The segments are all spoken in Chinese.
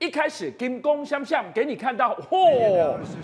一开始金光相向，给你看到，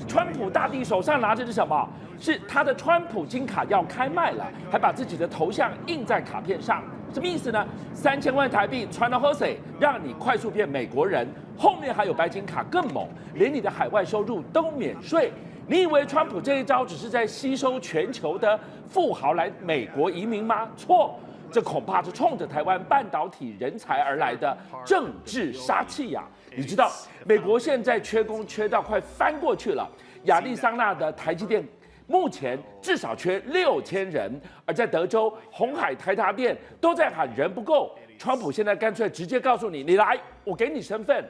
川普大帝手上拿着是什么？是他的川普金卡要开卖了，还把自己的头像印在卡片上。什么意思呢？3000万台币传到 Jose， 让你快速变美国人。后面还有白金卡更猛，连你的海外收入都免税。你以为川普这一招只是在吸收全球的富豪来美国移民吗？错，这恐怕是冲着台湾半导体人才而来的政治杀器呀！你知道，美国现在缺工缺到快翻过去了，亚利桑那的台积电目前至少缺6000人，而在德州鸿海、台达电都在喊人不够。川普现在干脆直接告诉你，你来，我给你身份。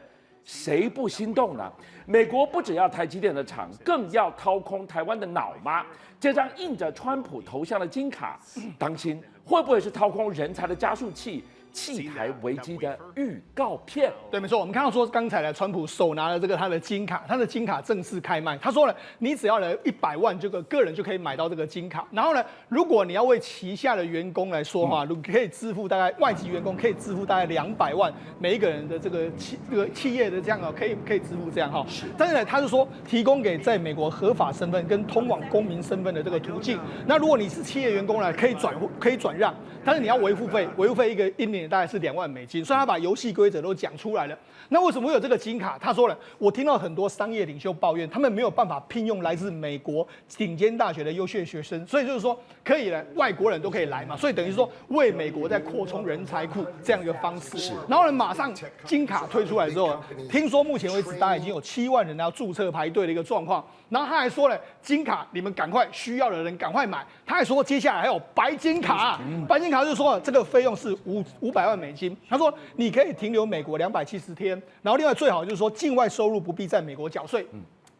谁不心动呢？美国不只要台积电的厂，更要掏空台湾的脑吗？这张印着川普头像的金卡，当心会不会是掏空人才的加速器？弃台危机的预告片。对，没错，我们看到说刚才呢，川普手拿了这个他的金卡，他的金卡正式开卖。他说呢，你只要呢100万这个个人就可以买到这个金卡。然后呢，如果你要为旗下的员工来说话，可以支付大概外籍员工可以支付大概200万每一个人的这个企业的这样啊，可以支付这样哈。是。但是呢，他是说提供给在美国合法身份跟通往公民身份的这个途径。那如果你是企业员工呢，可以转让，但是你要维护费一年大概是2万美金，所以他把游戏规则都讲出来了。那为什么会有这个金卡？他说了，我听到很多商业领袖抱怨，他们没有办法聘用来自美国顶尖大学的优秀学生，所以就是说可以呢，外国人都可以来嘛，所以等于说为美国在扩充人才库这样一个方式。然后呢，马上金卡推出来之后，听说目前为止大概已经有7万人要注册排队的一个状况。然后他还说了，金卡你们赶快需要的人赶快买。他还说接下来还有白金卡，白金卡就是说这个费用是500万美金。他说你可以停留美国270天，然后另外最好就是说境外收入不必在美国缴税。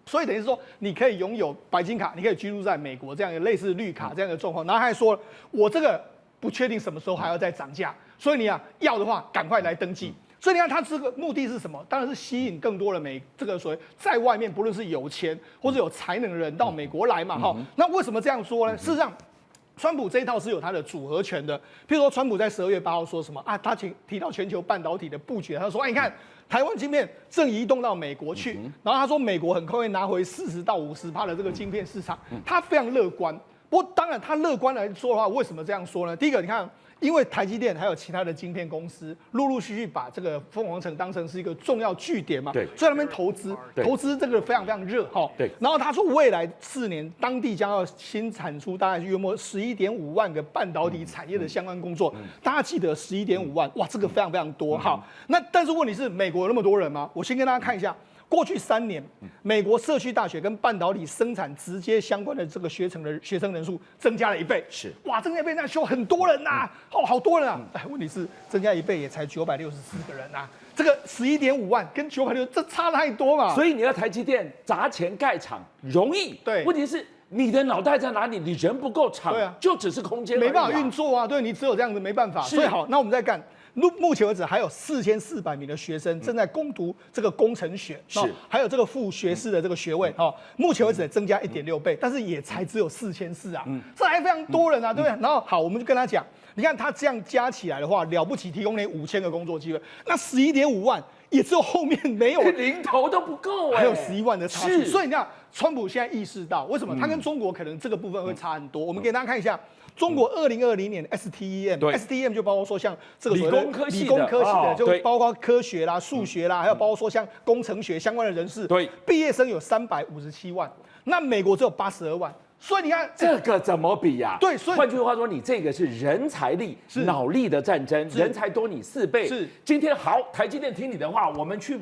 所以等于是说，你可以拥有白金卡，你可以居住在美国这样一个类似绿卡这样的状况。然后他还说，我这个不确定什么时候还要再涨价，所以你要的话赶快来登记。所以你看，他这个目的是什么？当然是吸引更多的这个所谓在外面不论是有钱或者有才能的人到美国来嘛。那为什么这样说呢？事实上，川普这一套是有他的组合拳的。譬如说，川普在12月8号说什么啊？他提到全球半导体的布局，他说：“哎，你看台湾晶片正移动到美国去。”然后他说，美国很快会拿回40%到50%的这个晶片市场，他非常乐观。不过，当然他乐观来说的话，为什么这样说呢？第一个，你看。因为台积电还有其他的晶片公司陆陆续续把这个凤凰城当成是一个重要据点嘛，对，所以他们投资这个非常非常热哈，对。然后他说未来4年当地将要新产出大概约莫11.5万个半导体产业的相关工作，大家记得11.5万，哇，这个非常非常多哈。那但是问题是美国有那么多人吗？我先跟大家看一下。过去3年，美国社区大学跟半导体生产直接相关的这个学生人数增加了1倍，是哇，增加1倍，那就很多人呐，好多人啊！哎，问题是增加1倍也才964个人呐，这个11.5万跟960，这差太多嘛。所以你要台积电砸钱盖厂容易，对，问题是你的脑袋在哪里？你人不够厂，对啊，就只是空间没办法运作啊，对你只有这样子没办法。所以好，那我们再干。目前为止还有4400名的学生正在攻读这个工程学，还有这个副学士的这个学位，目前为止增加1.6倍，但是也才只有4400啊，这还非常多人啊，对不对？然后好，我们就跟他讲，你看他这样加起来的话，了不起，提供你5000个工作机会，那11.5万也只有后面没有零头都不够，还有11万的差距。所以你看，川普现在意识到为什么他跟中国可能这个部分会差很多。我们给大家看一下。中国2020年 STEM 就包括说像这个理工科系的，就包括科学啦、数学啦，还有包括说像工程学相关的人士，对，毕业生有357万，那美国只有82万，所以你看这个怎么比呀？对，所以换句话说，你这个是人才力、脑力的战争，人才多你4倍。是，今天好，台积电听你的话，我们去。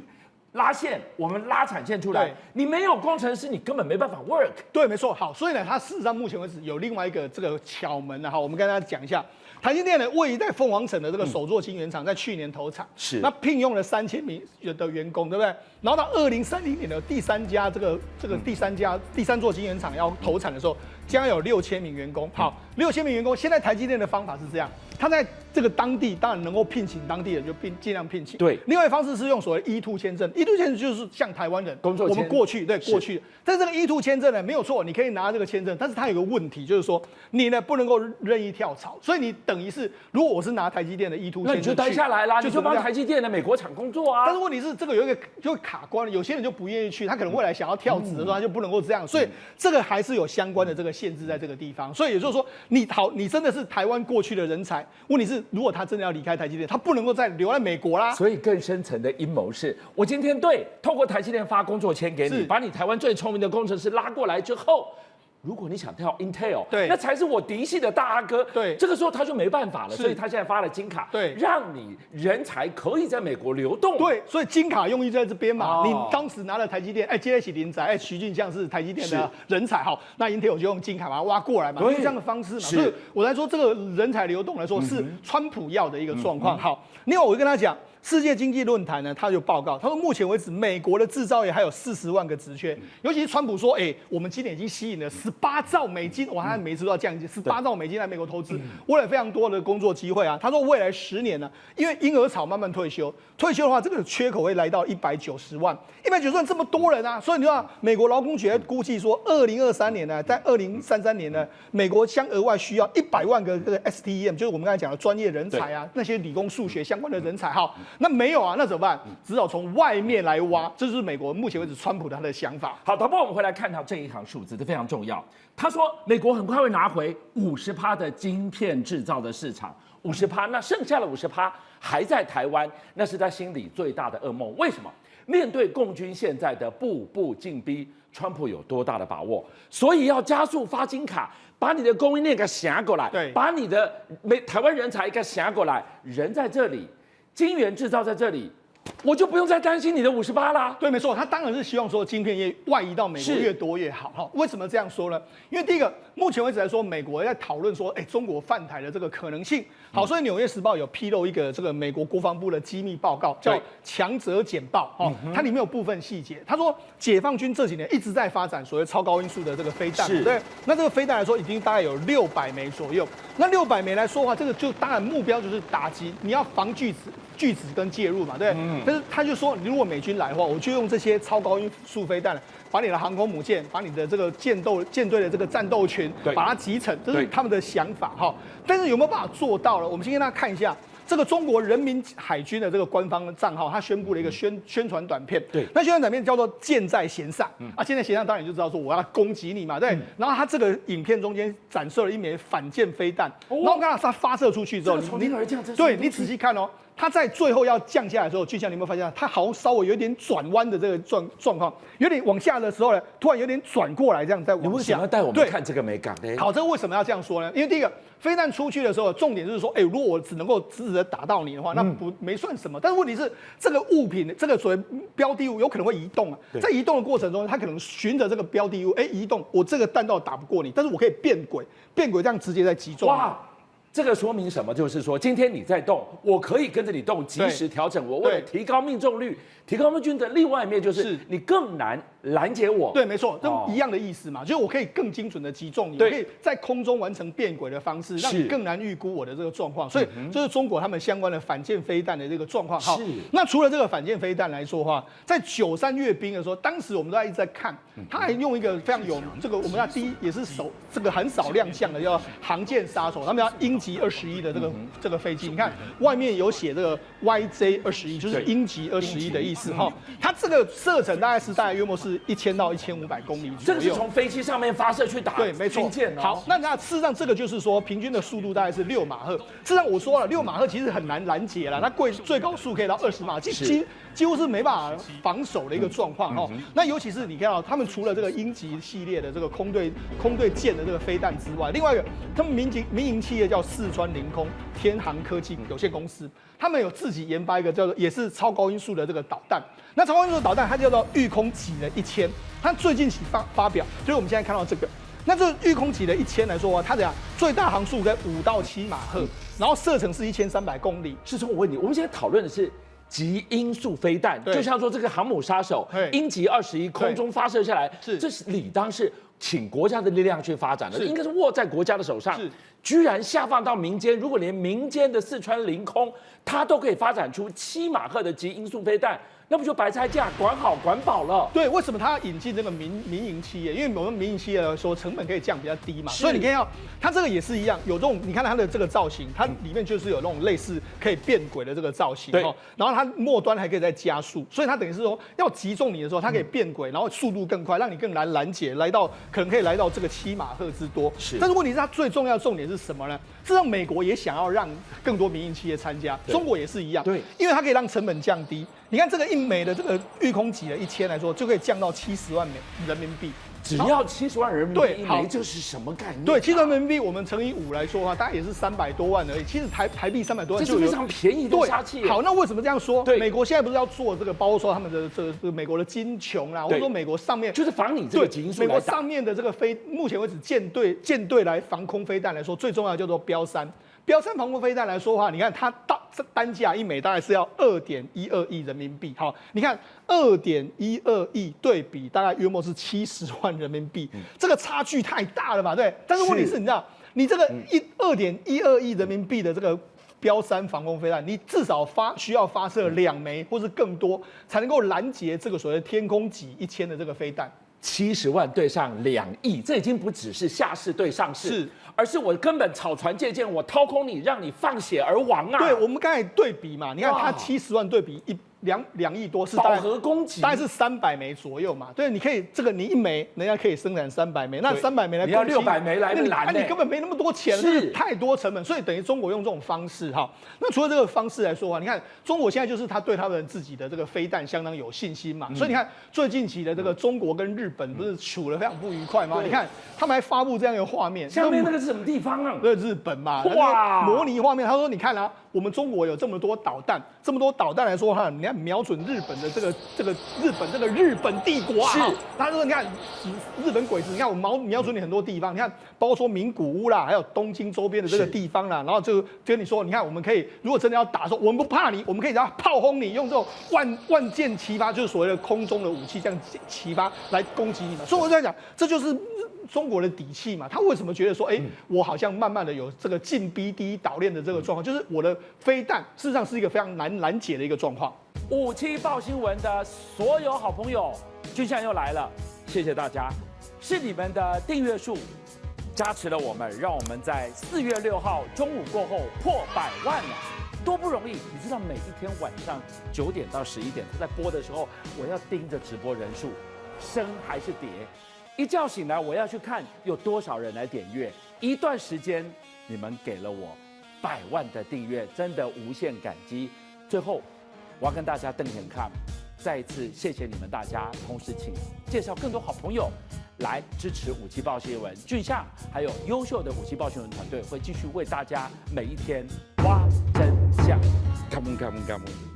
拉线，我们拉产线出来。你没有工程师，你根本没办法 work。对，没错。好，所以呢，它事实上目前为止有另外一个这个巧门啊。好，我们跟大家讲一下，台积电呢位于在凤凰城的这个首座晶圆厂，在去年投产，是那聘用了3000名的员工，对不对？然后到2030年的第三座晶圆厂要投产的时候，将有6000名员工。好，6000名员工，现在台积电的方法是这样，他在这个当地当然能够聘请当地人就尽量聘请。对，另外一方式是用所谓 E2 签证，E2 签证就是像台湾人工作签，我们过去，但是这个 E2 签证呢没有错，你可以拿这个签证，但是它有个问题，就是说你呢不能够任意跳槽，所以你等于是如果我是拿台积电的 E2 签证，那你就待下来啦，你就帮台积电的美国厂工作啊。但是问题是这个有一个就卡关了，有些人就不愿意去，他可能未来想要跳职的时候他就不能够这样，所以这个还是有相关的这个限制在这个地方。所以也就是说，你真的是台湾过去的人才，问题是如果他真的要离开台积电，他不能够再留在美国啦。所以更深层的阴谋是，我今天透过台积电发工作签给你，把你台湾最聪明的工程师拉过来之后。如果你想跳 Intel， 对，那才是我嫡系的大阿哥。对，这个时候他就没办法了，所以他现在发了金卡，对，让你人才可以在美国流动。对，所以金卡用意在这边嘛。你当时拿了台积电，接得起林宅，徐俊相是台积电的人才，好，那 Intel 就用金卡把它挖过来嘛，用这样的方式嘛。所以我来说，这个人才流动来说是川普要的一个状况。好，另外我跟他讲。世界经济论坛呢，他就报告，他说目前为止，美国的制造业还有40万个职缺，尤其是川普说，我们今年已经吸引了18兆美金，哇，他每次都要降18兆美金来美国投资，为了非常多的工作机会啊。他说未来10年呢，因为婴儿潮慢慢退休的话，这个缺口会来到190万这么多人啊，所以你知道美国劳工局估计说，2023年呢，在2033年呢，美国将额外需要100万个这个 STEM， 就是我们刚才讲的专业人才啊，那些理工数学相关的人才哈。那没有啊，那怎么办？只好从外面来挖，这就是美国目前为止川普他的想法。好，导播，我们回来看到这一行数字，这非常重要。他说，美国很快会拿回50%的晶片制造的市场，50%，那剩下的50%还在台湾，那是他心里最大的噩梦。为什么？面对共军现在的步步进逼，川普有多大的把握？所以要加速发金卡。把你的供应链给夹过来，对，把你的台湾人才给夹过来，人在这里，晶圆制造在这里，我就不用再担心你的58啦。对，没错，他当然是希望说晶片业外移到美国越多越好哈。为什么这样说呢？因为第一个，目前为止来说，美国在讨论说，中国犯台的这个可能性。好，所以《纽约时报》有披露一个这个美国国防部的机密报告，叫强者简报哈，它里面有部分细节。他说，解放军这几年一直在发展所谓超高音速的这个飞弹，对。那这个飞弹来说，已经大概有600枚左右。那600枚来说的话，这个就当然目标就是打击，你要防拒拒止跟介入嘛，对。但是他就说，如果美军来的话，我就用这些超高音速飞弹，把你的航空母舰，把你的这个舰队的这个战斗群，把它击沉，这是他们的想法哈。但是有没有办法做到了？我们先跟大家看一下这个中国人民海军的这个官方账号，他宣布了一个宣传短片。对，那宣传短片叫做“箭在弦上”。箭在弦上，当然你就知道说我要攻击你嘛，对。然后他这个影片中间展示了一枚反舰飞弹，然后看到它发射出去之后，你仔细看哦。它在最后要降下来的时候，就像你有没有发现，它好像稍微有点转弯的这个状况，有点往下的时候呢，突然有点转过来，这样再往下。你为什么要带我们看这个美感呢？好，这个为什么要这样说呢？因为第一个，飞弹出去的时候，重点就是说，如果我只能够直直的打到你的话，那没算什么。但是问题是，这个物品，这个所谓标的物有可能会移动啊，在移动的过程中，它可能循着这个标的物，移动，我这个弹道打不过你，但是我可以变轨这样直接在击中。哇！这个说明什么？就是说，今天你在动，我可以跟着你动，及时调整。我为了提高命中率，提高命中率的另外一面就是你更难拦截我。对，没错，都一样的意思嘛，就是我可以更精准的击中你，我可以在空中完成变轨的方式，让你更难预估我的这个状况。所以这是中国他们相关的反舰飞弹的这个状况。好，那除了这个反舰飞弹来说的话，在93阅兵的时候，当时我们都在一直在看，他还用一个非常有这个我们要第一也是这个很少亮相的叫航舰杀手，他们要鹰击21的这个飞机，你看外面有写这个 YJ21，就是鹰击21的意思哈。它这个射程大概约莫是1000到1500公里左右。这个是从飞机上面发射去打军舰。好，那事实上这个就是说平均的速度大概是6马赫。事实上我说了，6马赫其实很难拦截了，它最高速可以到20马，几乎是没办法防守的一个状况哈。那尤其是你看到他们除了这个鹰击系列的这个空对舰的这个飞弹之外，另外一个他们民营企业叫四川凌空天航科技有限公司，他们有自己研发一个叫做也是超高音速的这个导弹。那超高音速的导弹它叫做御空级的1000，它最近起发表，就是我们现在看到这个。那这御空级的1000来说，它最大航速在5到7马赫，然后射程是1300公里。是说我问你，我们现在讨论的是极音速飞弹，对就像说这个航母杀手对鹰击21空中发射下来，是这是理当是请国家的力量去发展的，是应该是握在国家的手上是。居然下放到民间，如果连民间的四川凌空，它都可以发展出7马赫的极音速飞弹，那不就白菜价管好管饱了？对，为什么它要引进这个民营企业？因为我们民营企业来说，成本可以降比较低嘛。是所以你看到它这个也是一样，有这种你看它的这个造型，它里面就是有那种类似可以变轨的这个造型对哦。然后它末端还可以再加速，所以它等于是说要击中你的时候，它可以变轨，然后速度更快，让你更难拦截，可能可以来到这个7马赫之多。是但是问题是它最重要的重点是什么呢？事实上，美国也想要让更多民营企业参加，对中国也是一样。对，因为它可以让成本降低。你看这个一枚的这个御空级的1000来说，就可以降到70万人民币。只要70万人民币一枚，对好这是什么概念啊？对，70万人民币我们乘以5来说的话，大概也是300多万而已。其实台币300多万这是非常便宜的对杀器耶。好，那为什么这样说？对美国现在不是要做这个，包括说他们的这个美国的金琼啦，或者说美国上面就是防你这个极音速来打。美国上面的这个目前为止舰队来防空飞弹来说，最重要的叫做标3。标3防空飞弹来说的话，你看它单价一枚大概是要2.12亿人民币。好，你看2.12亿对比大概约莫是70万人民币，这个差距太大了嘛，对。但是问题是，你知道，你这个2.12亿人民币的这个标3防空飞弹，你至少需要发射2枚或是更多，才能够拦截这个所谓的天空级1000的这个飞弹。70万对上2亿，这已经不只是下士对上士，是，而是我根本草船借箭，我掏空你，让你放血而亡啊！对，我们刚才对比嘛，你看它哇70万对比2亿多是饱和攻击，大概是300枚左右嘛。对，你可以这个你一枚，人家可以生产300枚，那300枚来你要攻击600枚来拦那你根本没那么多钱，是太多成本，所以等于中国用这种方式哈。那除了这个方式来说的话，你看中国现在就是他对他们自己的这个飞弹相当有信心嘛，所以你看最近期的这个中国跟日本不是处得非常不愉快吗？你看他们还发布这样一个画面，下面那个是什么地方啊？对，日本嘛，哇，模拟画面，他说你看啊，我们中国有这么多导弹来说哈，你看瞄准日本的这个日本帝国啊，是，他说你看日本鬼子，你看我瞄准你很多地方，你看包括说名古屋啦，还有东京周边的这个地方啦，然后就跟你说，你看我们可以如果真的要打的时候，我们不怕你，我们可以让炮轰你，用这种万箭齐发，就是所谓的空中的武器这样齐发来攻击你嘛。所以我在讲，这就是中国的底气嘛。他为什么觉得说，我好像慢慢的有这个进逼第一岛链的这个状况，就是我的飞弹事实上是一个非常难拦截的一个状况。57报新闻的所有好朋友，军相又来了，谢谢大家，是你们的订阅数加持了我们，让我们在4月6号中午过后破100万了，多不容易！你知道每一天晚上9点到11点，他在播的时候，我要盯着直播人数升还是跌，一觉醒来我要去看有多少人来点阅，一段时间你们给了我100万的订阅，真的无限感激。最后。我要跟大家瞪眼看，再一次谢谢你们大家，同时请介绍更多好朋友来支持57报新闻，俊相还有优秀的57报新闻团队会继续为大家每一天挖真相。Come on, come on, come on.